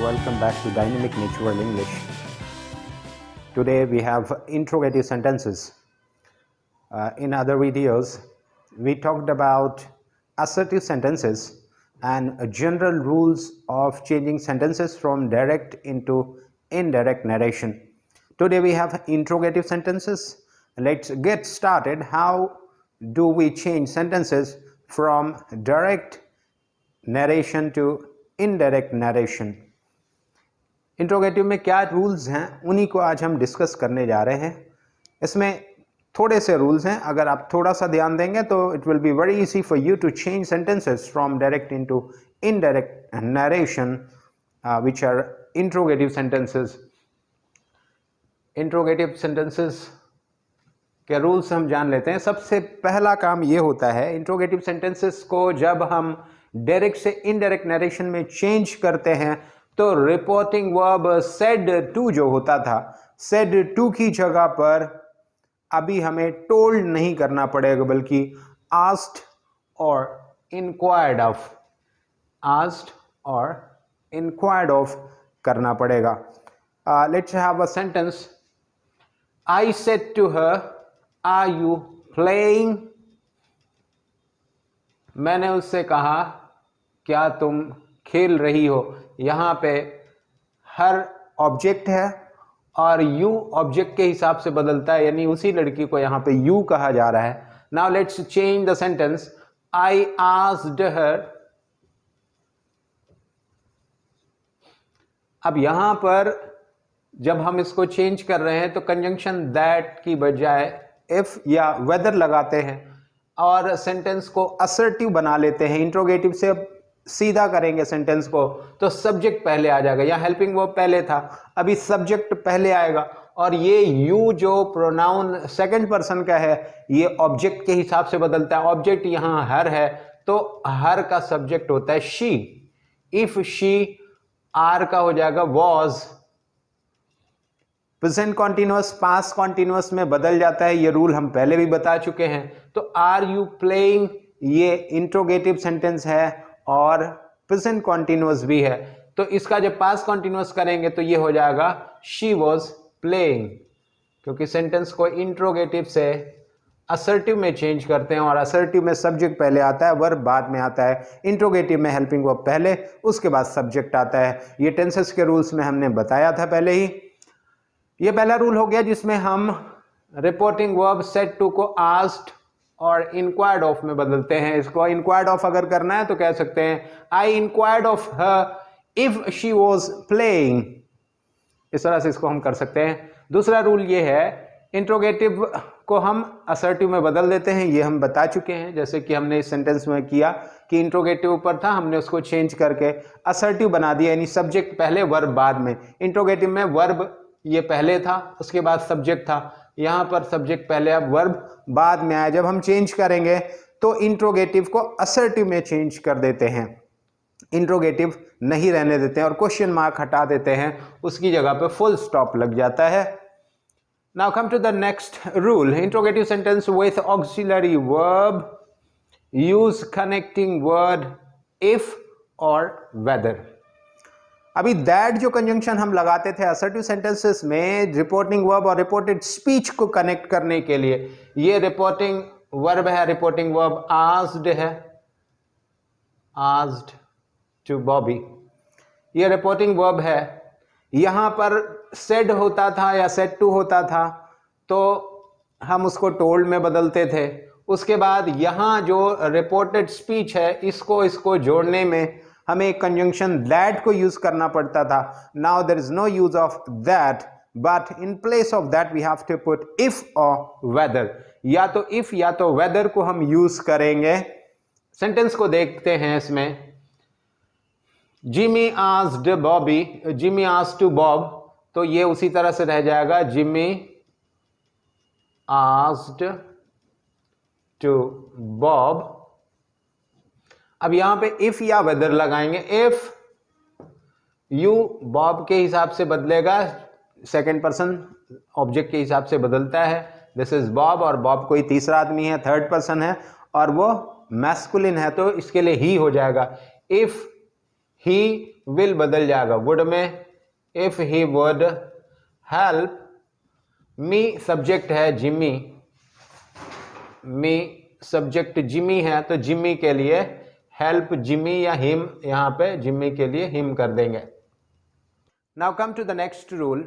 Welcome back to Dynamic Natural English. Today we have interrogative sentences. In other videos, we talked about assertive sentences and general rules of changing sentences from direct into indirect narration. Today we have interrogative sentences. Let's get started. How do we change sentences from direct narration to indirect narration? Interrogative में क्या rules हैं उन्हीं को आज हम discuss करने जा रहे हैं. इसमें थोड़े से रूल्स हैं. अगर आप थोड़ा सा ध्यान देंगे तो it will be very easy for you to change sentences from direct into indirect narration which are interrogative sentences. Interrogative sentences के रूल्स हम जान लेते हैं. सबसे पहला काम ये होता है, इंट्रोगेटिव सेंटेंसेस को जब हम डायरेक्ट से इनडायरेक्ट नरेशन में चेंज करते हैं तो रिपोर्टिंग वर्ब सेड टू जो होता था, सेड टू की जगह पर अभी हमें टोल्ड नहीं करना पड़ेगा बल्कि आस्क्ड और इंक्वायर्ड ऑफ, आस्क्ड और इंक्वायर्ड ऑफ करना पड़ेगा. Let's have a sentence. I said to her are you playing. मैंने उससे कहा क्या तुम खेल रही हो. यहाँ पे हर ऑब्जेक्ट है और यू ऑब्जेक्ट के हिसाब से बदलता है, यानी उसी लड़की को यहाँ पे यू कहा जा रहा है. Now let's change the sentence. I asked her. अब यहां पर जब हम इसको चेंज कर रहे हैं तो कंजंक्शन दैट की बजाय इफ या वेदर लगाते हैं और सेंटेंस को असर्टिव बना लेते हैं. इंट्रोगेटिव से सीधा करेंगे सेंटेंस को तो सब्जेक्ट पहले आ जाएगा. यहाँ हेल्पिंग वर्ब पहले था, अभी सब्जेक्ट पहले आएगा और ये यू जो प्रोनाउन सेकंड पर्सन का है ये ऑब्जेक्ट के हिसाब से बदलता है. ऑब्जेक्ट यहाँ हर है तो हर का सब्जेक्ट होता है शी. इफ शी, आर का हो जाएगा was. Present continuous past continuous में बदल जाता है. ये रूल हम पहले भी बता चुके हैं. तो आर यू प्लेइंग ये इंट्रोगेटिव सेंटेंस है और प्रेजेंट कॉन्टिन्यूअस भी है. तो इसका जब पास्ट कॉन्टिन्यूअस करेंगे तो ये हो जाएगा शी वॉज प्लेइंग, क्योंकि सेंटेंस को इंट्रोगेटिव से असर्टिव में चेंज करते हैं और असर्टिव में सब्जेक्ट पहले आता है, वर्ब बाद में आता है. इंट्रोगेटिव में हेल्पिंग वर्ब पहले, उसके बाद सब्जेक्ट आता है. ये टेंसेस के रूल्स में हमने बताया था पहले ही. ये पहला रूल हो गया जिसमें हम रिपोर्टिंग वर्ब सेड टू को आस्क्ड और इंक्वायर्ड ऑफ में बदलते हैं. इसको इंक्वायर्ड ऑफ अगर करना है तो कह सकते हैं आई inquired of her if she was playing. इस तरह से इसको हम कर सकते हैं. दूसरा रूल ये है, इंट्रोगेटिव को हम असर्टिव में बदल देते हैं. ये हम बता चुके हैं, जैसे कि हमने इस सेंटेंस में किया कि इंट्रोगेटिव ऊपर था, हमने उसको चेंज करके असर्टिव बना दिया, यानी सब्जेक्ट पहले वर्ब बाद में. इंट्रोगेटिव में वर्ब ये पहले था उसके बाद सब्जेक्ट था, यहां पर सब्जेक्ट पहले अब वर्ब बाद में आया. जब हम चेंज करेंगे तो इंट्रोगेटिव को असर्टिव में चेंज कर देते हैं, इंट्रोगेटिव नहीं रहने देते हैं और क्वेश्चन मार्क हटा देते हैं, उसकी जगह पे फुल स्टॉप लग जाता है. Now come to the next rule. Interrogative sentence with auxiliary verb use connecting word if और वेदर. अभी दैट जो कंजंक्शन हम लगाते थे असर्टिव सेंटेंसेस में रिपोर्टिंग वर्ब और रिपोर्टेड स्पीच को कनेक्ट करने के लिए, ये रिपोर्टिंग वर्ब है. रिपोर्टिंग वर्ब आस्क्ड है, आस्क्ड टू बॉबी, ये रिपोर्टिंग वर्ब है. यहां पर सेड होता था या सेड टू होता था तो हम उसको टोल्ड में बदलते थे. उसके बाद यहां जो रिपोर्टेड स्पीच है इसको जोड़ने में हमें एक कंजंक्शन दैट को यूज करना पड़ता था. Now there is no use of that, but in place of that we have to put if और वेदर. या तो इफ या तो वेदर को हम यूज करेंगे. सेंटेंस को देखते हैं. इसमें Jimmy asked Bobby, Jimmy asked to Bob, तो ये उसी तरह से रह जाएगा जिमी आस्क्ड टू बॉब. अब यहां पे इफ या वेदर लगाएंगे. इफ यू बॉब के हिसाब से बदलेगा, सेकंड पर्सन ऑब्जेक्ट के हिसाब से बदलता है. दिस इज बॉब और बॉब कोई तीसरा आदमी है, थर्ड पर्सन है और वो मैस्कुलिन है तो इसके लिए ही हो जाएगा. इफ ही विल बदल जाएगा वुड में, if he would help me subject है जिमी, मी सब्जेक्ट जिमी है तो जिमी के लिए हेल्प जिमी या हिम, यहां पे जिमी के लिए हिम कर देंगे। Now come to the next rule,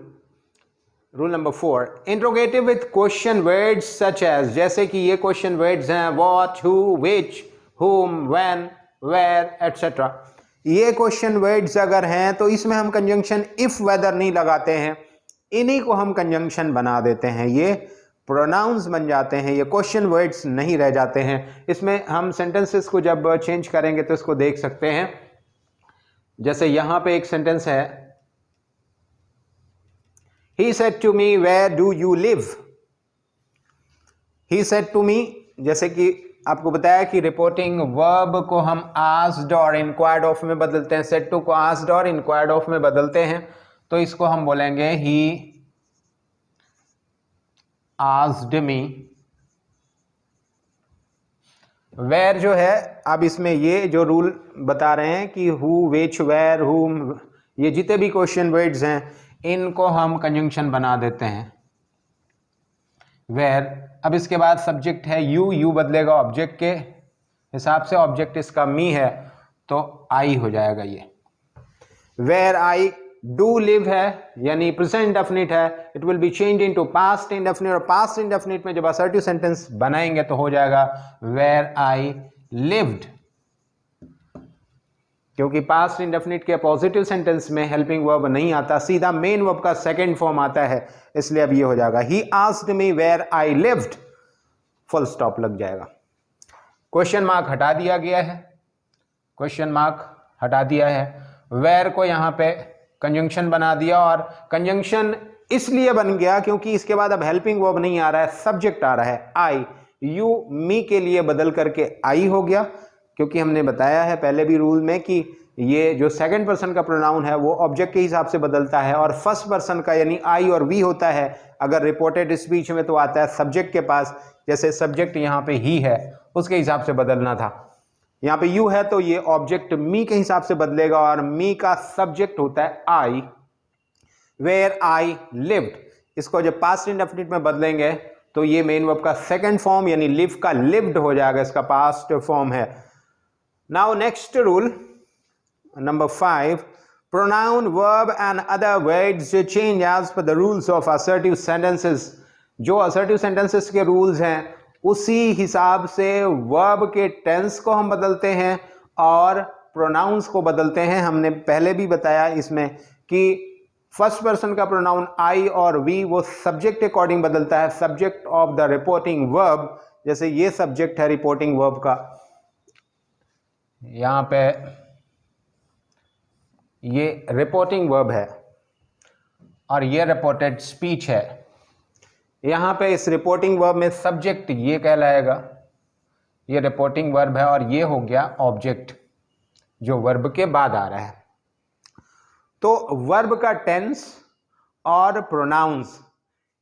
rule number 4, interrogative with question words such as, जैसे कि ये क्वेश्चन वर्ड्स हैं what, who, which, whom, when, where, etc. ये क्वेश्चन वर्ड्स अगर हैं तो इसमें हम कंजंक्शन इफ वेदर नहीं लगाते हैं, इन्हीं को हम कंजंक्शन बना देते हैं, ये प्रोनाउंस बन जाते हैं, ये क्वेश्चन वर्ड्स नहीं रह जाते हैं। इसमें हम सेंटेंसेस को जब चेंज करेंगे तो इसको देख सकते हैं। जैसे यहां पे एक सेंटेंस है, He said to me, where do you live? He said to me, जैसे कि आपको बताया कि रिपोर्टिंग वर्ब को हम asked और inquired of में बदलते हैं, said to को asked और inquired of में बदलते हैं, तो इसको हम बोलेंगे he asked me। where जो है, अब इसमें ये जो रूल बता रहे हैं कि who, which, where, whom, ये जितने भी क्वेश्चन वर्ड्स हैं इनको हम कंजंक्शन बना देते हैं। वेयर, अब इसके बाद सब्जेक्ट है यू, यू बदलेगा ऑब्जेक्ट के हिसाब से, ऑब्जेक्ट इसका मी है तो आई हो जाएगा ये। वेयर आई डू लिव है यानी प्रेजेंट इंडेफिनिट है, it will be change into past indefinite, और पास्ट इंडेफिनिट में जब असर्टिव सेंटेंस बनाएंगे तो हो जाएगा वेयर आई लिव्ड, क्योंकि पास्ट इंडेफिनिट के पॉजिटिव सेंटेंस में हेल्पिंग वर्ब नहीं आता, सीधा मेन वर्ब का सेकंड फॉर्म आता है, इसलिए अब ये हो जाएगा he asked me where I lived, full stop लग जाएगा। क्वेश्चन मार्क हटा दिया गया है, क्वेश्चन मार्क हटा दिया है, वेयर को यहां पे कंजंक्शन बना दिया, और कंजंक्शन इसलिए बन गया क्योंकि इसके बाद अब हेल्पिंग वर्ब नहीं आ रहा है, सब्जेक्ट आ रहा है आई, यू मी के लिए बदल करके आई हो गया, क्योंकि हमने बताया है पहले भी रूल में कि ये जो सेकंड पर्सन का प्रोनाउन है वो ऑब्जेक्ट के हिसाब से बदलता है, और फर्स्ट पर्सन का यानी आई और वी होता है अगर रिपोर्टेड स्पीच में तो आता है सब्जेक्ट के पास, जैसे सब्जेक्ट यहाँ पे ही है उसके हिसाब से बदलना था, यहाँ पे यू है तो ये ऑब्जेक्ट मी के हिसाब से बदलेगा, और मी का सब्जेक्ट होता है आई, वेयर आई लिव्ड, इसको जब पास्ट इंडेफिनिट में बदलेंगे तो ये मेन वर्ब का सेकंड फॉर्म यानी लिव का लिव्ड हो जाएगा, इसका पास्ट फॉर्म है। Now next rule, number 5, pronoun, verb and other words change as per the rules of assertive sentences। जो assertive sentences के rules हैं उसी हिसाब से verb के tense को हम बदलते हैं और pronouns को बदलते हैं। हमने पहले भी बताया इसमें कि फर्स्ट पर्सन का प्रोनाउन आई और वी वो सब्जेक्ट के अकॉर्डिंग बदलता है, subject of the reporting verb, जैसे ये सब्जेक्ट है रिपोर्टिंग वर्ब का, यहाँ पे ये रिपोर्टिंग वर्ब है और ये रिपोर्टेड स्पीच है, यहाँ पे इस रिपोर्टिंग वर्ब में सब्जेक्ट ये कहलाएगा, ये रिपोर्टिंग वर्ब है, और ये हो गया ऑब्जेक्ट जो वर्ब के बाद आ रहा है। तो वर्ब का टेंस और प्रोनाउंस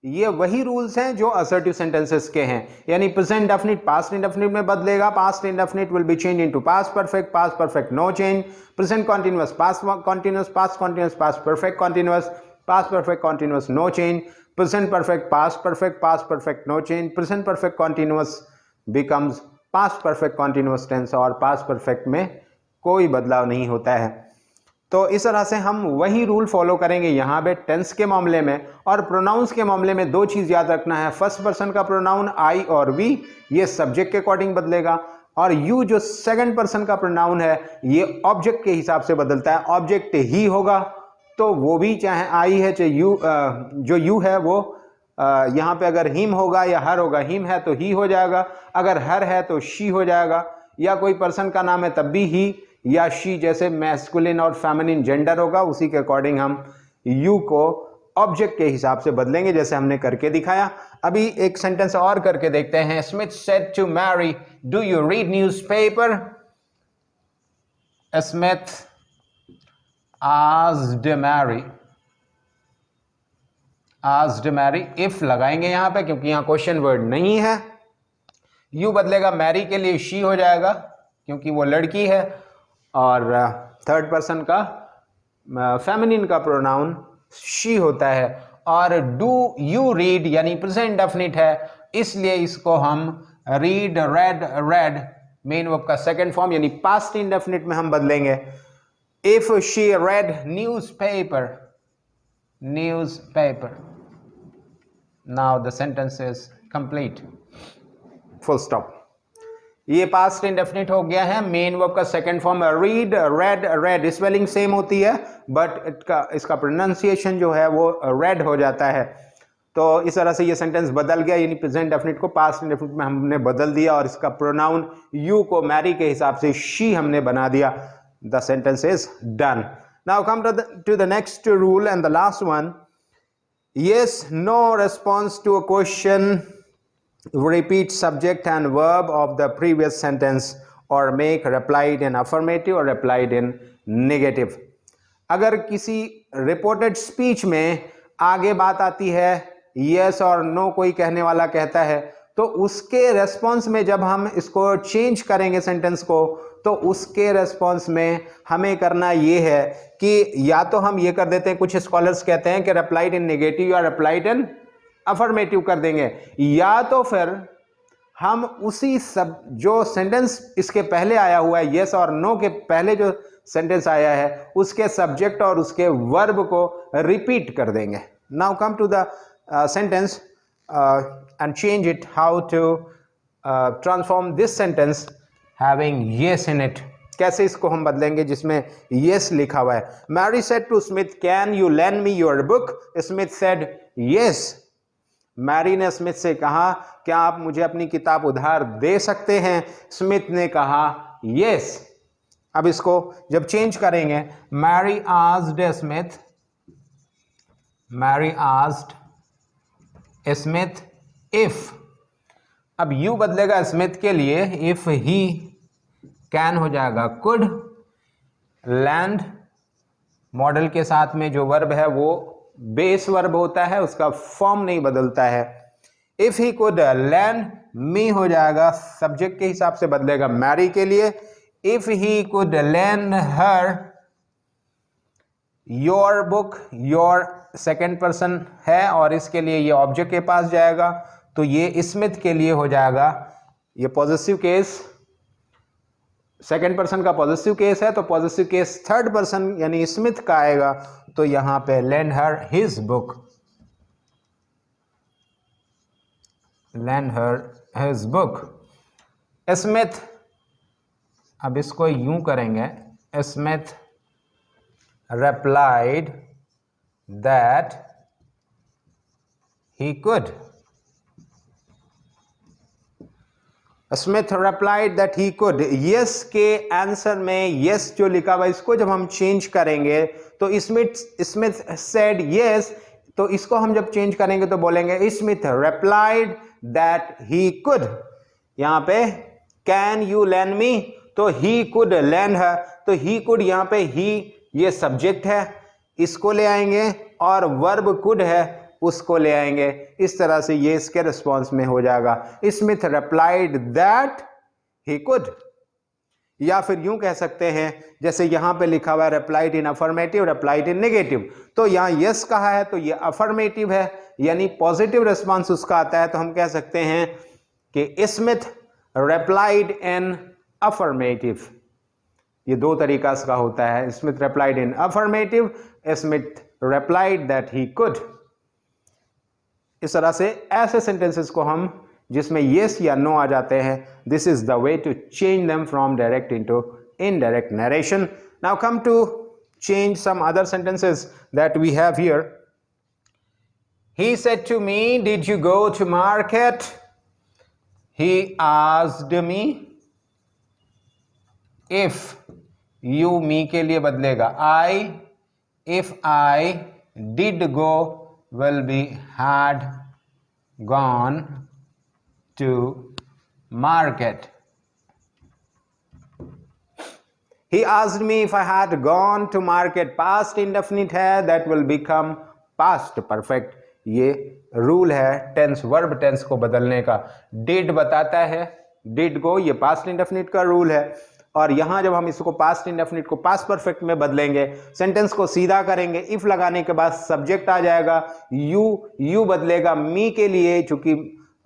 ये वही रूल्स हैं जो असर्टिव सेंटेंसेस के हैं, यानी प्रेजेंट इंडेफिनिट पास्ट इंडेफिनिट में बदलेगा, past indefinite will be change into past perfect no change, present continuous past continuous, past continuous past perfect continuous no change, present perfect past perfect no change, present perfect continuous becomes past perfect continuous tense, और past perfect में कोई बदलाव नहीं होता है। तो इस तरह से हम वही रूल फॉलो करेंगे यहाँ पे टेंस के मामले में, और प्रोनाउंस के मामले में दो चीज़ याद रखना है, फर्स्ट पर्सन का प्रोनाउन आई और वी ये सब्जेक्ट के अकॉर्डिंग बदलेगा, और यू जो सेकंड पर्सन का प्रोनाउन है ये ऑब्जेक्ट के हिसाब से बदलता है, ऑब्जेक्ट ही होगा तो वो भी चाहे आई है चाहे यू, जो यू है वो यहाँ पे अगर हिम होगा या हर होगा, हिम है तो ही हो जाएगा, अगर हर है तो शी हो जाएगा, या कोई पर्सन का नाम है तब भी ही या शी, जैसे मैस्कुलिन और फेमिनिन जेंडर होगा उसी के अकॉर्डिंग हम यू को ऑब्जेक्ट के हिसाब से बदलेंगे, जैसे हमने करके दिखाया। अभी एक सेंटेंस और करके देखते हैं। Smith said to Mary, do you read newspaper? Smith asked Mary, asked Mary, if लगाएंगे यहां पे क्योंकि यहां क्वेश्चन वर्ड नहीं है, यू बदलेगा मैरी के लिए शी हो जाएगा क्योंकि वो लड़की है, और थर्ड पर्सन का फेमिनिन का प्रोनाउन शी होता है। और डू यू रीड यानी प्रेजेंट डेफिनिट है, इसलिए इसको हम read, red, red main verb का सेकंड फॉर्म यानी पास्ट इंडेफिनिट में हम बदलेंगे। If she red newspaper, newspaper, now the sentence is complete, full stop. ये पास्ट इंडेफिनिट हो गया है। मेन वर्ब का second form read, red, red, spelling same होती है बट इसका प्रोनाउंसिएशन जो है वो रेड हो जाता है। तो इस तरह से ये सेंटेंस बदल गया, यानी प्रेजेंट डेफिनिट को पास्ट इंडेफिनिट में हमने बदल दिया और इसका प्रोनाउन यू को मैरी के हिसाब से शी हमने बना दिया। The sentence is done. Now come to the next rule and the last one. yes, no response to a question, repeat subject and verb of the previous sentence or make replied in affirmative or replied in negative। अगर किसी reported speech में आगे बात आती है yes और no, कोई कहने वाला कहता है, तो उसके रेस्पॉन्स में जब हम इसको चेंज करेंगे सेंटेंस को, तो उसके रेस्पॉन्स में हमें करना ये है कि या तो हम ये कर देते हैं, कुछ स्कॉलर्स कहते हैं कि रिप्लाइड इन नेगेटिव या रिप्लाइड इन अफर्मेटिव कर देंगे, या तो फिर हम उसी सब जो सेंटेंस इसके पहले आया हुआ है येस और नो के पहले जो सेंटेंस आया है उसके सब्जेक्ट और उसके वर्ब को रिपीट कर देंगे। Now come to the sentence and change it, how to transform this sentence having yes in it। कैसे इसको हम बदलेंगे जिसमें yes लिखा हुआ है। Mary said to Smith, can you lend me your book? Smith said yes। Mary ने Smith से कहा, क्या आप मुझे अपनी किताब उधार दे सकते हैं? स्मिथ ने कहा yes। अब इसको जब चेंज करेंगे, Mary asked Smith, Mary asked Smith if, अब यू बदलेगा स्मिथ के लिए, इफ ही, कैन हो जाएगा कुड, लैंड मॉडल के साथ में जो वर्ब है वो बेस वर्ब होता है, उसका फॉर्म नहीं बदलता है। इफ ही कुड लैंड मी हो जाएगा, सब्जेक्ट के हिसाब से बदलेगा मैरी के लिए। If he could land her your book, your second person है और इसके लिए ये ऑब्जेक्ट के पास जाएगा, तो ये स्मिथ के लिए हो जाएगा। ये पॉजिटिव केस, सेकेंड पर्सन का पॉजिटिव केस है, तो पॉजिटिव केस थर्ड पर्सन यानी स्मिथ का आएगा, तो यहां पे lend her his book, lend her his book। Smith, अब इसको यूं करेंगे, Smith replied that he could, Smith replied that he could। yes के आंसर में yes जो लिखा हुआ इसको जब हम चेंज करेंगे तो स्मिथ said yes, तो इसको हम जब चेंज करेंगे तो बोलेंगे Smith replied that he could। यहां पे can you lend me, तो he could lend her, तो he could यहां पे he ये सब्जेक्ट है, इसको ले आएंगे और वर्ब could है उसको ले आएंगे। इस तरह से ये इसके रिस्पॉन्स में हो जाएगा, Smith replied that he could। या फिर यूं कह सकते हैं जैसे यहां पे लिखा हुआ है replied in affirmative, replied in negative, तो यहां yes कहा है तो ये affirmative है यानी पॉजिटिव रिस्पॉन्स उसका आता है, तो हम कह सकते हैं कि स्मिथ replied in affirmative। ये दो तरीका का होता है, Smith replied in affirmative, Smith replied that he could। इस तरह से ऐसे सेंटेंसेस को हम जिसमें yes या no आ जाते हैं, this is the way to change them from direct into indirect narration। Now come to change some other sentences that we have here। He said to me, did you go to market? He asked me, if you me के लिए बदलेगा I, if I did go will be had gone to market। He asked me if I had gone to market, past indefinite है, that will become past perfect। ये rule है tense, verb tense को बदलने का। did बताता है, did go, ये past indefinite का रूल है। और यहाँ जब हम इसको पास्ट इंडेफिनिट को पास्ट परफेक्ट में बदलेंगे, सेंटेंस को सीधा करेंगे, इफ लगाने के बाद सब्जेक्ट आ जाएगा, यू बदलेगा मी के लिए, चूंकि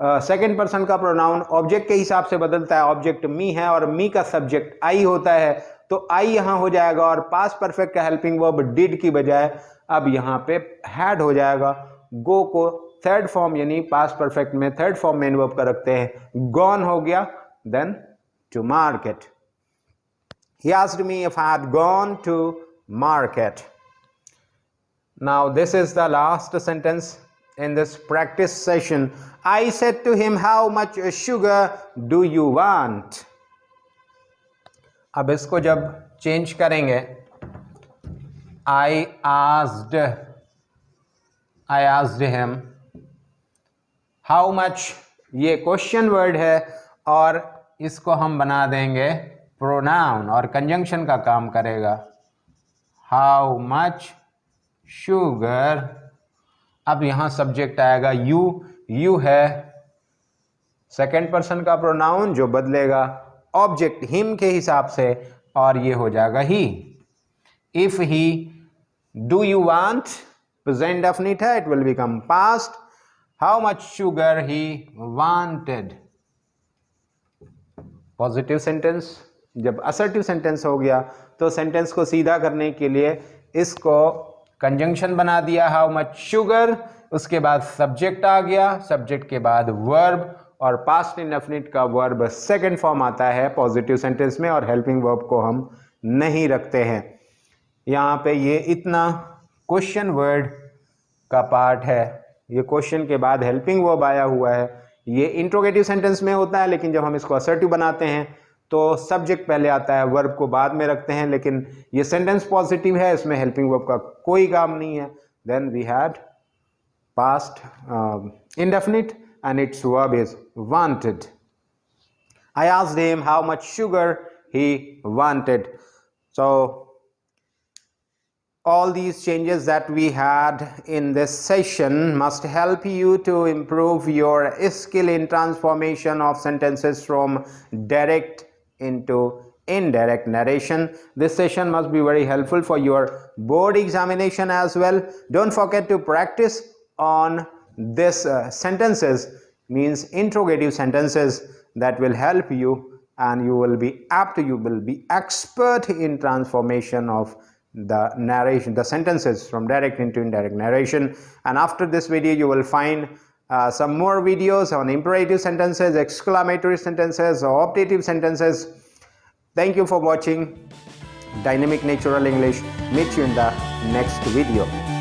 सेकंड पर्सन का प्रोनाउन ऑब्जेक्ट के हिसाब से बदलता है, ऑब्जेक्ट मी है और मी का सब्जेक्ट आई होता है, तो आई यहाँ हो जाएगा और पास्ट परफेक्ट का हेल्पिंग वर्ब डिड की बजाय अब यहाँ पे हैड हो जाएगा। गो को थर्ड फॉर्म यानी पास्ट परफेक्ट में थर्ड फॉर्म मेन वर्ब का रखते हैं, गॉन हो गया, then to market. He asked me if I had gone to market. Now this is the last sentence in this practice session. I said to him, how much sugar do you want? अब इसको जब change करेंगे, I asked him how much, ये question word है और इसको हम बना देंगे प्रोनाउन और कंजंक्शन का काम करेगा। हाउ मच शुगर, अब यहाँ सब्जेक्ट आएगा यू है सेकंड पर्सन का प्रोनाउन जो बदलेगा ऑब्जेक्ट हिम के हिसाब से और ये हो जाएगा he. If he, do you want present definite है, it will become past. How much sugar he wanted, positive sentence. जब असर्टिव सेंटेंस हो गया तो सेंटेंस को सीधा करने के लिए इसको कंजंक्शन बना दिया, हाउ मच शुगर, उसके बाद सब्जेक्ट आ गया, सब्जेक्ट के बाद वर्ब और पास्ट इंडेफिनिट का वर्ब सेकंड फॉर्म आता है पॉजिटिव सेंटेंस में और हेल्पिंग वर्ब को हम नहीं रखते हैं। यहाँ पे ये इतना क्वेश्चन वर्ड का पार्ट है, ये क्वेश्चन के बाद हेल्पिंग वर्ब आया हुआ है, ये इंट्रोगेटिव सेंटेंस में होता है, लेकिन जब हम इसको असर्टिव बनाते हैं तो सब्जेक्ट पहले आता है, वर्ब को बाद में रखते हैं, लेकिन ये सेंटेंस पॉजिटिव है, इसमें हेल्पिंग वर्ब का कोई काम नहीं है। Then we had past indefinite and its verb is wanted. I asked him how much sugar he wanted. So all these changes that we had in this session must help you to improve your skill in transformation of sentences from direct into indirect narration. This session must be very helpful for your board examination as well. Don't forget to practice on this sentences, means interrogative sentences, that will help you and you will be apt, you will be expert in transformation of the narration, the sentences from direct into indirect narration. And after this video you will find some more videos on imperative sentences, exclamatory sentences, optative sentences. Thank you for watching Dynamic Natural English. Meet you in the next video.